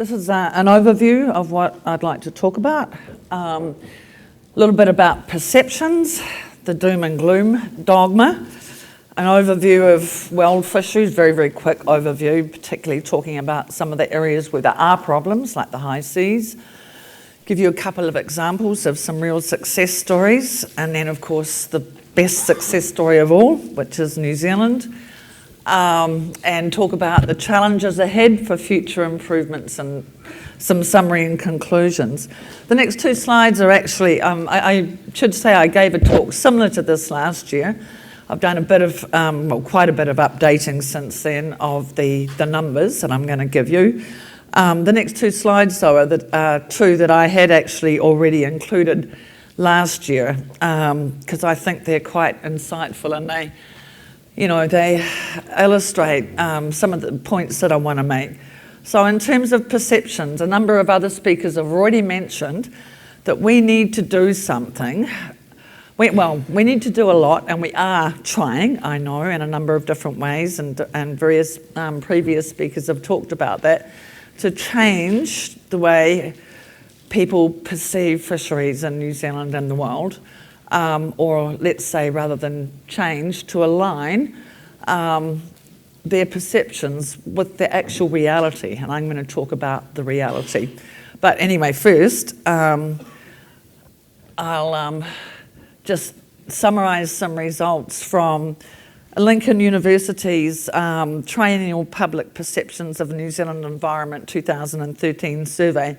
This is an overview of what I'd like to talk about. A little bit about perceptions, the doom and gloom dogma, an overview of world fisheries, very, very quick overview, particularly talking about some of the areas where there are problems, like the high seas. Give you a couple of examples of some real success stories, and then, of course, the best success story of all, which is New Zealand. And talk about the challenges ahead for future improvements and some summary and conclusions. The next two slides are actually, I should say I gave a talk similar to this last year. I've done a bit of, quite a bit of updating since then of the numbers that I'm going to give you. The next two slides, though, are two that I had actually already included last year, because I think they're quite insightful and they illustrate some of the points that I want to make. So in terms of perceptions, a number of other speakers have already mentioned that we need to do something. We need to do a lot, and we are trying, I know, in a number of different ways, and various previous speakers have talked about that, to change the way people perceive fisheries in New Zealand and the world. Or let's say, rather than change, to align their perceptions with the actual reality. And I'm going to talk about the reality. But anyway, first, I'll just summarise some results from Lincoln University's Triennial Public Perceptions of the New Zealand Environment 2013 survey.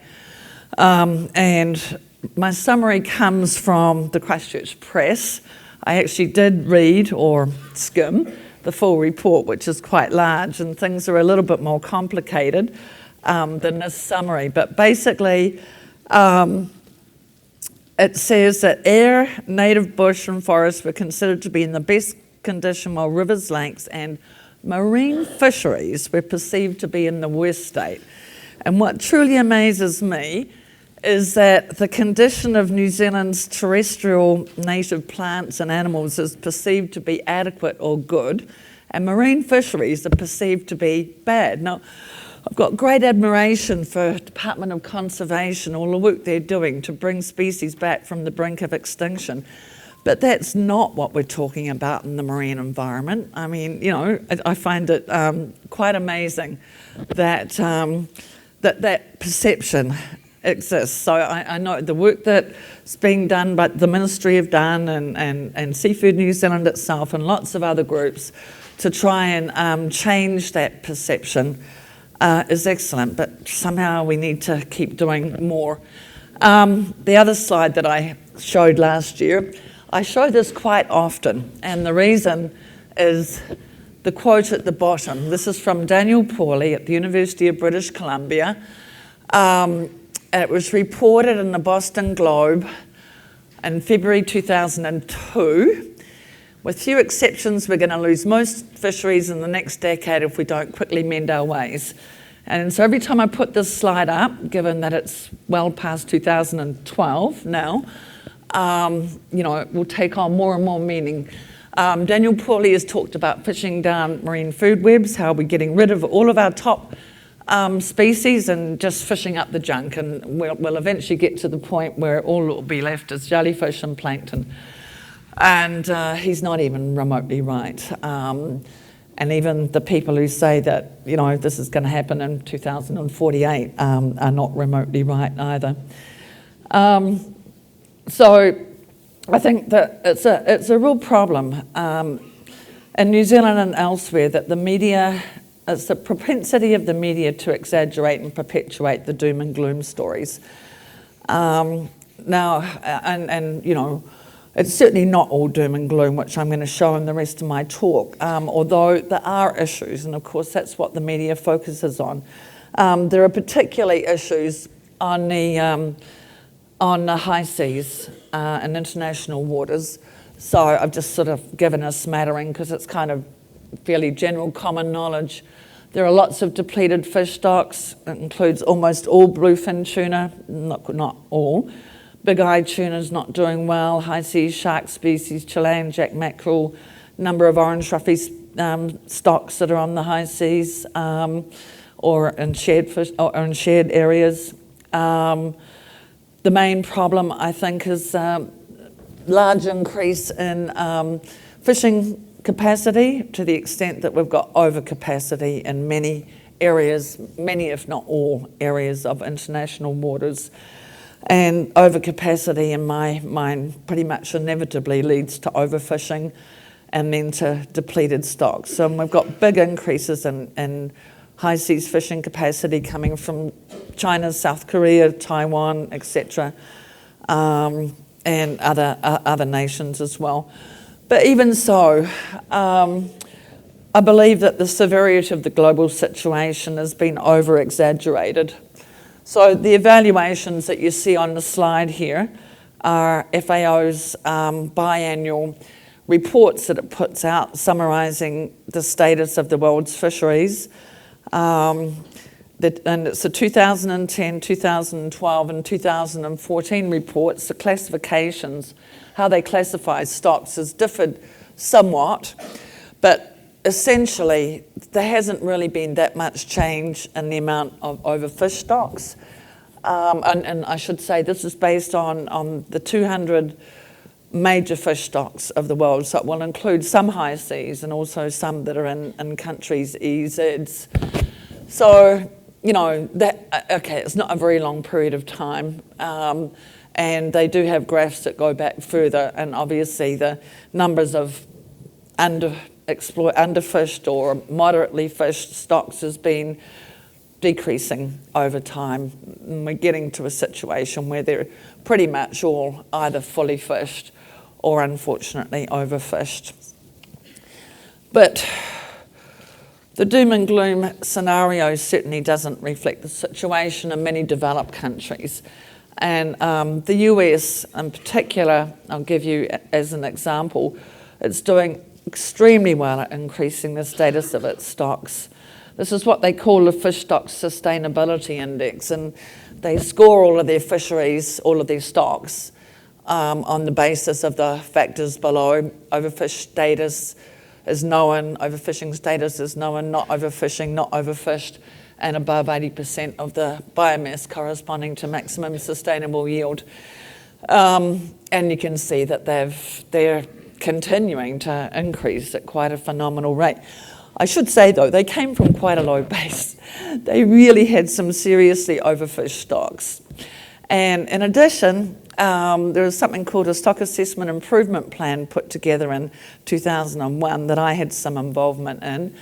And my summary comes from the Christchurch Press. I actually did read or skim the full report, which is quite large, and things are a little bit more complicated than this summary. But basically, it says that air, native bush and forests were considered to be in the best condition, while rivers, lakes and marine fisheries were perceived to be in the worst state. And what truly amazes me is that the condition of New Zealand's terrestrial native plants and animals is perceived to be adequate or good, and marine fisheries are perceived to be bad. Now, I've got great admiration for Department of Conservation, all the work they're doing to bring species back from the brink of extinction. But that's not what we're talking about in the marine environment. I mean, I find it quite amazing that that perception exists. So I know the work that's being done by the Ministry have done and Seafood New Zealand itself and lots of other groups to try and change that perception is excellent, but somehow we need to keep doing more. The other slide that I showed last year, I show this quite often, and the reason is the quote at the bottom. This is from Daniel Pauly at the University of British Columbia. It was reported in the Boston Globe in February 2002. With few exceptions, we're going to lose most fisheries in the next decade if we don't quickly mend our ways. And so every time I put this slide up, given that it's well past 2012 now, it will take on more and more meaning. Daniel Pauly has talked about fishing down marine food webs, how we're getting rid of all of our top species and just fishing up the junk, and we'll eventually get to the point where all that will be left is jellyfish and plankton. And he's not even remotely right. And even the people who say that, this is going to happen in 2048 are not remotely right either. So I think that it's a real problem in New Zealand and elsewhere that the media, it's the propensity of the media to exaggerate and perpetuate the doom and gloom stories. It's certainly not all doom and gloom, which I'm going to show in the rest of my talk, although there are issues, and of course that's what the media focuses on. There are particularly issues on the high seas and international waters. So I've just sort of given a smattering because it's kind of fairly general common knowledge. There are lots of depleted fish stocks. It includes almost all bluefin tuna, not all. Big-eyed tuna's not doing well. High seas shark species, Chilean jack mackerel, number of orange roughy stocks that are on the high seas. or in shared areas. The main problem, I think, is large increase in fishing capacity, to the extent that we've got overcapacity in many areas, many if not all areas of international waters. And overcapacity, in my mind, pretty much inevitably leads to overfishing and then to depleted stocks. So we've got big increases in high seas fishing capacity coming from China, South Korea, Taiwan, etc., and other nations as well. But even so, I believe that the severity of the global situation has been over-exaggerated. So the evaluations that you see on the slide here are FAO's biannual reports that it puts out summarising the status of the world's fisheries. And it's the 2010, 2012 and 2014 reports. The classifications, how they classify stocks, has differed somewhat, but essentially there hasn't really been that much change in the amount of overfished stocks. And I should say this is based on the 200 major fish stocks of the world, so it will include some high seas and also some that are in countries' EEZs. So, you know, it's not a very long period of time, and they do have graphs that go back further, and obviously the numbers of underfished or moderately fished stocks has been decreasing over time. And we're getting to a situation where they're pretty much all either fully fished or unfortunately overfished. But the doom and gloom scenario certainly doesn't reflect the situation in many developed countries. And the US in particular, I'll give you as an example, it's doing extremely well at increasing the status of its stocks. This is what they call the Fish Stocks Sustainability Index, and they score all of their fisheries, all of their stocks, on the basis of the factors below. Overfish status is known, overfishing status is known, not overfishing, not overfished, and above 80% of the biomass corresponding to maximum sustainable yield. And you can see that they're continuing to increase at quite a phenomenal rate. I should say, though, they came from quite a low base. They really had some seriously overfished stocks. And in addition, there was something called a Stock Assessment Improvement Plan put together in 2001 that I had some involvement in.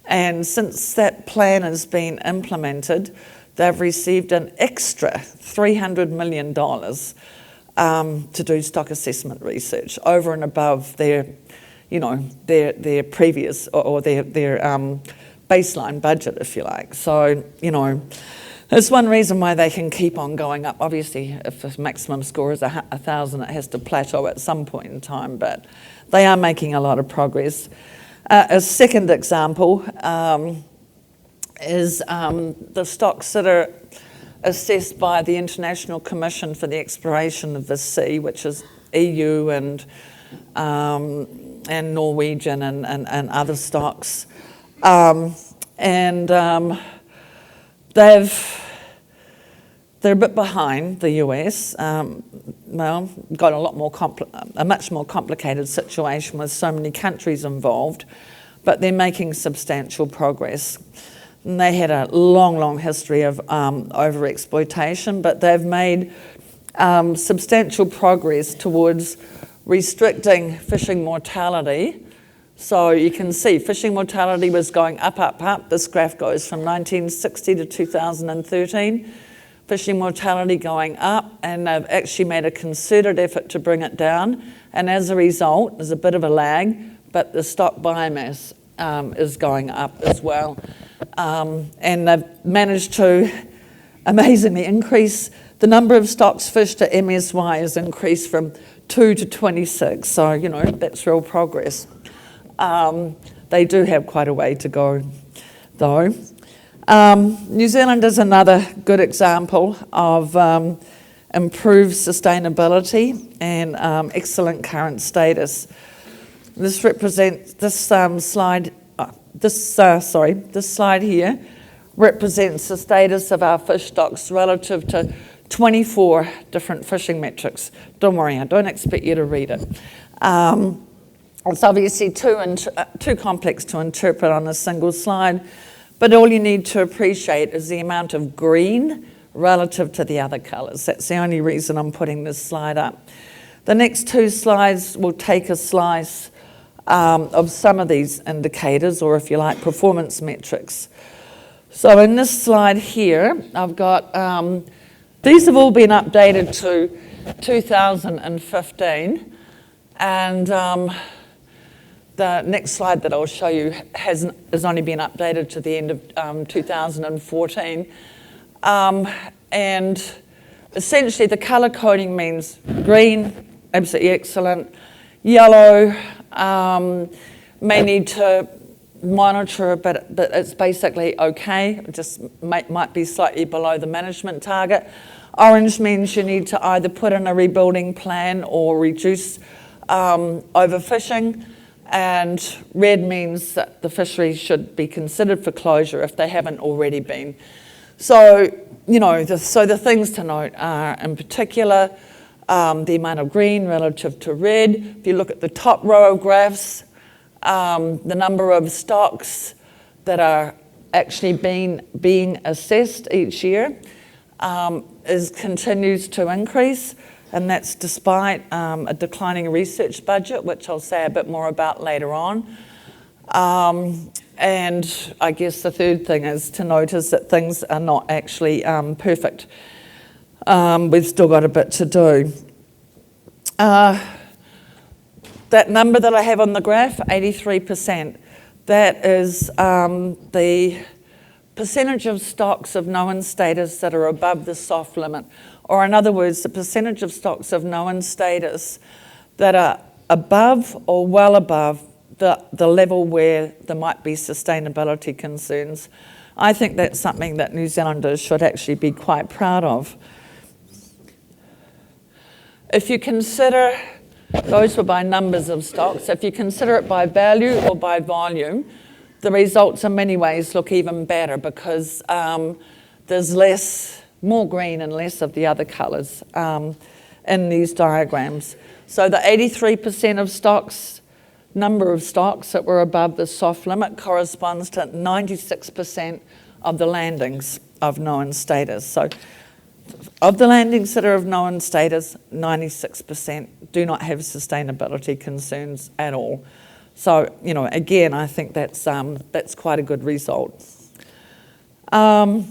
And since that plan has been implemented, they've received an extra $300 million to do stock assessment research over and above their previous or their baseline budget, if you like. So, that's one reason why they can keep on going up. Obviously, if the maximum score is 1,000, it has to plateau at some point in time, but they are making a lot of progress. A second example is the stocks that are assessed by the International Commission for the Exploration of the Sea, which is EU and Norwegian and other stocks. They're a bit behind the US. Got a much more complicated situation with so many countries involved, but they're making substantial progress. And they had a long history of overexploitation, but they've made substantial progress towards restricting fishing mortality. So you can see fishing mortality was going up. This graph goes from 1960 to 2013. Fishing mortality going up, and they've actually made a concerted effort to bring it down. And as a result, there's a bit of a lag, but the stock biomass is going up as well. And they've managed to amazingly increase the number of stocks fished at MSY has increased from 2 to 26. So, that's real progress. They do have quite a way to go, though. New Zealand is another good example of improved sustainability and excellent current status. This slide here represents the status of our fish stocks relative to 24 different fishing metrics. Don't worry, I don't expect you to read it. It's obviously too complex to interpret on a single slide, but all you need to appreciate is the amount of green relative to the other colours. That's the only reason I'm putting this slide up. The next two slides will take a slice of some of these indicators, or if you like, performance metrics. So in this slide here, I've got, these have all been updated to 2015, and the next slide that I'll show you has only been updated to the end of 2014. And essentially the colour coding means green, absolutely excellent, yellow, may need to monitor, but it's basically okay. It just might be slightly below the management target. Orange means you need to either put in a rebuilding plan or reduce overfishing, and red means that the fishery should be considered for closure if they haven't already been. So, you know, the things to note are, in particular, the amount of green relative to red. If you look at the top row of graphs, the number of stocks that are actually being assessed each year continues to increase, and that's despite a declining research budget, which I'll say a bit more about later on. And I guess the third thing is to notice that things are not actually perfect. We've still got a bit to do. That number that I have on the graph, 83%, that is the percentage of stocks of known status that are above the soft limit, or in other words, the percentage of stocks of known status that are above or well above the level where there might be sustainability concerns. I think that's something that New Zealanders should actually be quite proud of. If you consider, those were by numbers of stocks, if you consider it by value or by volume, the results in many ways look even better because there's more green and less of the other colours in these diagrams. So the 83% of stocks, number of stocks that were above the soft limit corresponds to 96% of the landings of known status. So of the landings that are of known status, 96% do not have sustainability concerns at all. So, you know, again, I think that's quite a good result. I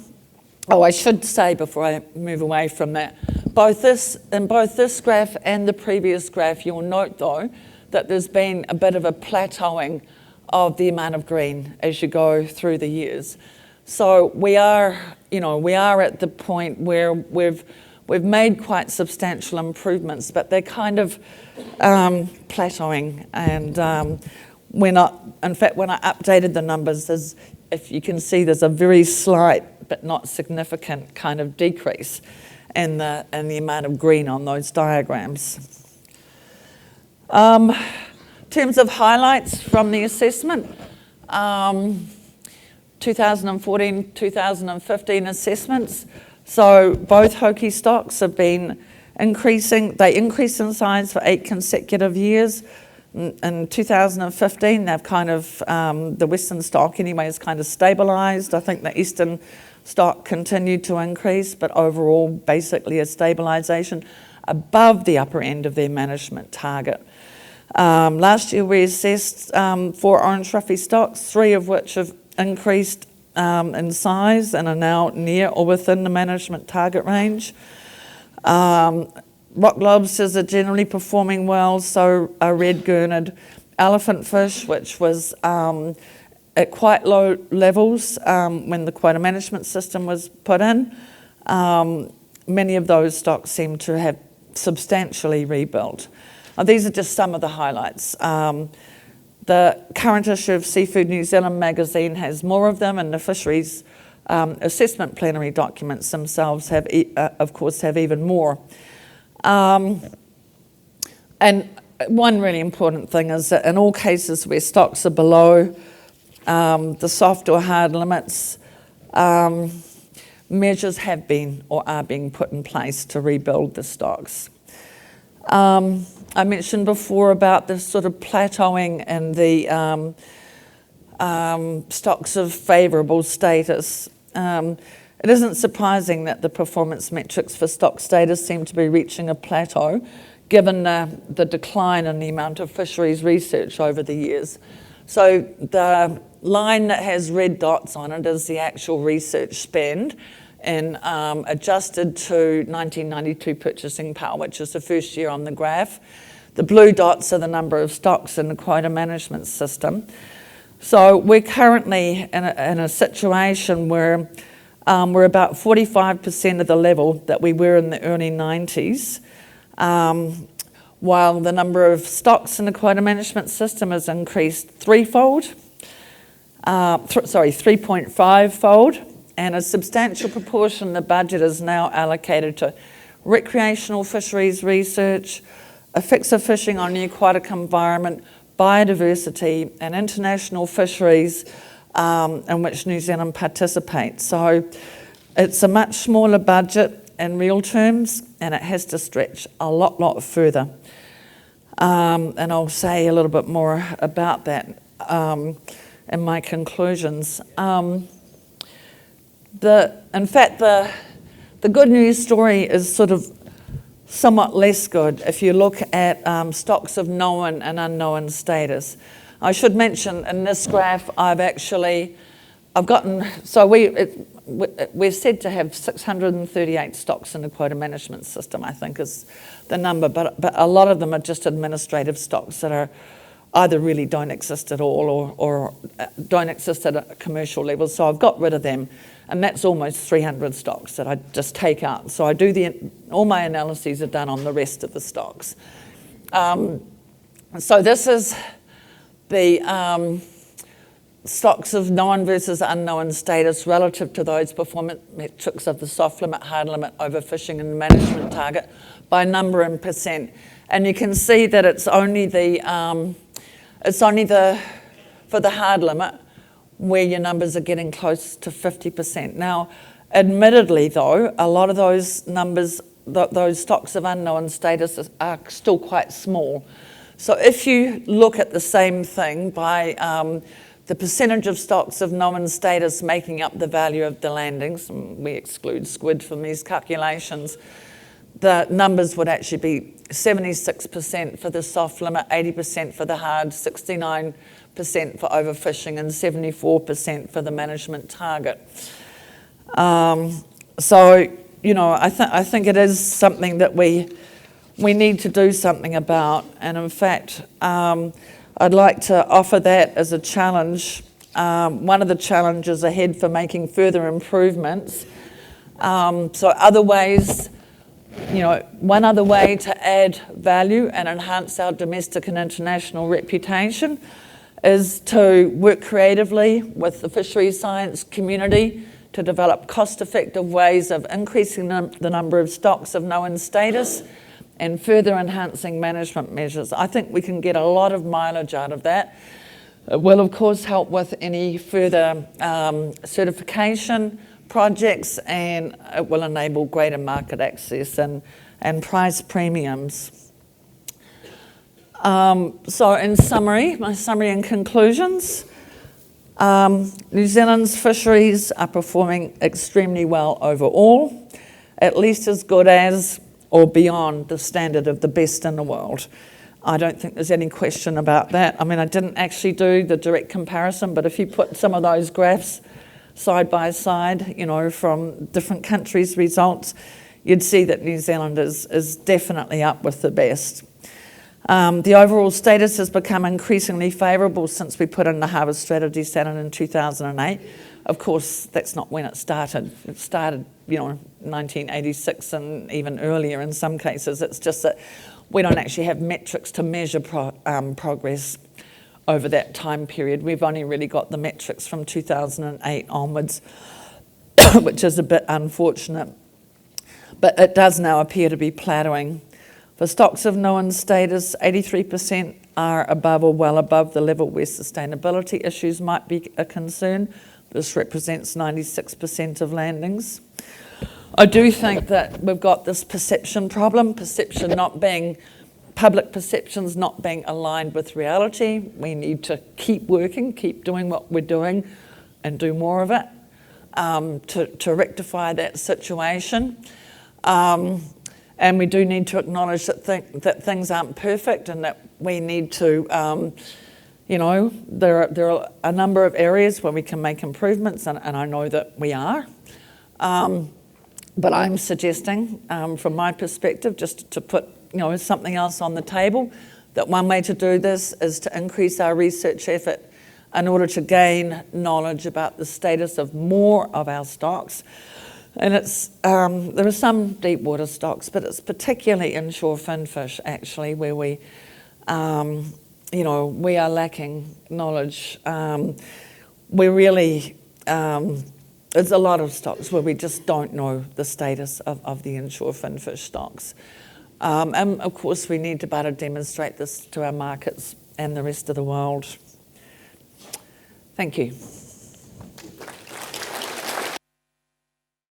should say before I move away from that, in both this graph and the previous graph, you'll note though that there's been a bit of a plateauing of the amount of green as you go through the years. So we are at the point where we've made quite substantial improvements, but they're kind of plateauing, and we're not. In fact, when I updated the numbers, if you can see, there's a very slight but not significant kind of decrease in the amount of green on those diagrams. In terms of highlights from the assessment, 2014, 2015 assessments. So both hoki stocks have been increasing. They increased in size for 8 consecutive years. In 2015, they've kind of, the western stock anyway, has kind of stabilised. I think the eastern stock continued to increase, but overall, basically a stabilisation above the upper end of their management target. Last year, we assessed 4 orange ruffy stocks, 3 of which have increased in size and are now near or within the management target range. Rock lobsters are generally performing well, so are red gurnard. Elephant fish, which was at quite low levels when the quota management system was put in, many of those stocks seem to have substantially rebuilt. These are just some of the highlights. The current issue of Seafood New Zealand magazine has more of them, and the fisheries assessment plenary documents themselves have, of course, have even more. And one really important thing is that in all cases where stocks are below the soft or hard limits, measures have been or are being put in place to rebuild the stocks. I mentioned before about the sort of plateauing and the stocks of favourable status. It isn't surprising that the performance metrics for stock status seem to be reaching a plateau, given the decline in the amount of fisheries research over the years. So the line that has red dots on it is the actual research spend, and adjusted to 1992 purchasing power, which is the first year on the graph. The blue dots are the number of stocks in the quota management system. So we're currently in a situation where we're about 45% of the level that we were in the early 90s, while the number of stocks in the quota management system has increased threefold, 3.5-fold, and a substantial proportion of the budget is now allocated to recreational fisheries research, effects of fishing on the aquatic environment, biodiversity, and international fisheries in which New Zealand participates. So it's a much smaller budget in real terms, and it has to stretch a lot further. And I'll say a little bit more about that in my conclusions. In fact, the good news story is sort of somewhat less good if you look at stocks of known and unknown status. I should mention in this graph we're said to have 638 stocks in the quota management system, I think is the number, but a lot of them are just administrative stocks that are either really don't exist at all or don't exist at a commercial level. So I've got rid of them, and that's almost 300 stocks that I just take out. So I do all my analyses are done on the rest of the stocks. So this is the stocks of known versus unknown status relative to those performance metrics of the soft limit, hard limit, overfishing and management target by number and percent. And you can see that it's only for the hard limit where your numbers are getting close to 50%. Now, admittedly though, a lot of those numbers, those stocks of unknown status are still quite small. So if you look at the same thing by the percentage of stocks of known status making up the value of the landings, and we exclude squid from these calculations, the numbers would actually be 76% for the soft limit, 80% for the hard, 69% for overfishing, and 74% for the management target. So, you know, I think it is something that we need to do something about, and in fact, I'd like to offer that as a challenge. One of the challenges ahead for making further improvements. So other ways, you know, one other way to add value and enhance our domestic and international reputation is to work creatively with the fisheries science community to develop cost-effective ways of increasing the number of stocks of known status and further enhancing management measures. I think we can get a lot of mileage out of that. It will, of course, help with any further certification projects, and it will enable greater market access and price premiums. So in summary, my summary and conclusions, New Zealand's fisheries are performing extremely well overall, at least as good as or beyond the standard of the best in the world. I don't think there's any question about that. I mean, I didn't actually do the direct comparison, but if you put some of those graphs side by side, you know, from different countries' results, you'd see that New Zealand is definitely up with the best. The overall status has become increasingly favourable since we put in the harvest strategy set in 2008. Of course, that's not when it started. It started, you know, 1986 and even earlier in some cases. It's just that we don't actually have metrics to measure progress over that time period. We've only really got the metrics from 2008 onwards, which is a bit unfortunate. But it does now appear to be plateauing. For stocks of known status, 83% are above or well above the level where sustainability issues might be a concern. This represents 96% of landings. I do think that we've got this perception problem, public perceptions not being aligned with reality. We need to keep working, keep doing what we're doing and do more of it to rectify that situation. And we do need to acknowledge that things aren't perfect and that we need to, there are a number of areas where we can make improvements, and I know that we are. But I'm suggesting, from my perspective, just to put something else on the table, that one way to do this is to increase our research effort in order to gain knowledge about the status of more of our stocks. And there are some deep water stocks, but it's particularly inshore finfish, actually, where we are lacking knowledge. There's a lot of stocks where we just don't know the status of the inshore finfish stocks. And of course, we need to better demonstrate this to our markets and the rest of the world. Thank you.